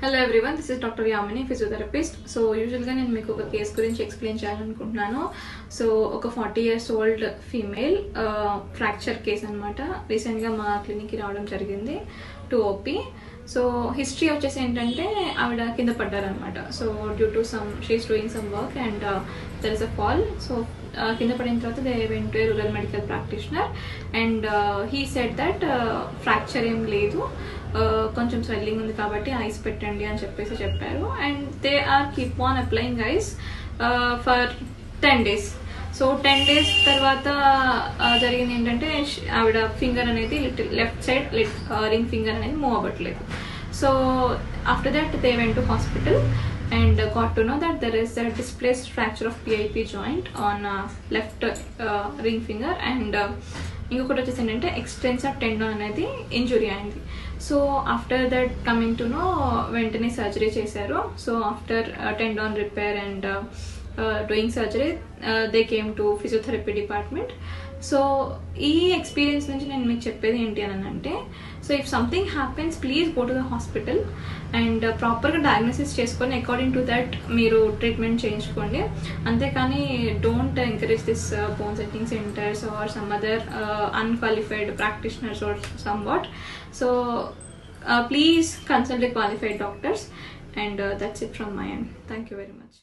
Hello everyone, this is doctor Yamini, physiotherapist. So యూజువల్గా నేను మీకు ఒక కేస్ గురించి ఎక్స్ప్లెయిన్ చేయాలనుకుంటున్నాను. సో ఒక 40 years old female fracture case అనమాట. రీసెంట్గా మా క్లినిక్కి రావడం జరిగింది టు ఓపీ. సో హిస్టరీ వచ్చేసి ఏంటంటే ఆవిడ కింద పడ్డారనమాట. So due to she is doing some work and there is a fall. So కింద పడిన తర్వాత they went to rural medical practitioner and he said that fracture ఏం లేదు, కొంచెం స్వెల్లింగ్ ఉంది కాబట్టి ఐస్ పెట్టండి అని చెప్పారు. And they are keep on applying ice for 10 days. So 10 days తర్వాత జరిగింది ఏంటంటే ఆవిడ ఫింగర్ అనేది లెఫ్ట్ సైడ్ రింగ్ ఫింగర్ అనేది మూవ్ అవ్వట్లేదు. So after that they went to hospital and got to know that there is a displaced fracture of PIP joint on left ring finger and ఇంకొకటి వచ్చేసి ఏంటంటే extensor tendon అనేది injury అయింది. So after that coming to no వెంటనే surgery చేశారు. So after tendon repair and doing surgery they came to physiotherapy department. So ఈ experience నుంచి నేను మీకు చెప్పేది ఏంటి అని అంటే, so if something happens please go to the hospital and ప్రాపర్గా డయాగ్నోసిస్ చేసుకొని అకార్డింగ్ టు దట్ మీరు ట్రీట్మెంట్ చేయించుకోండి. అంతేకాని don't encourage this bone setting centres or some other unqualified practitioners or some what. So please consult the qualified doctors and that's it from my end. Thank you very much.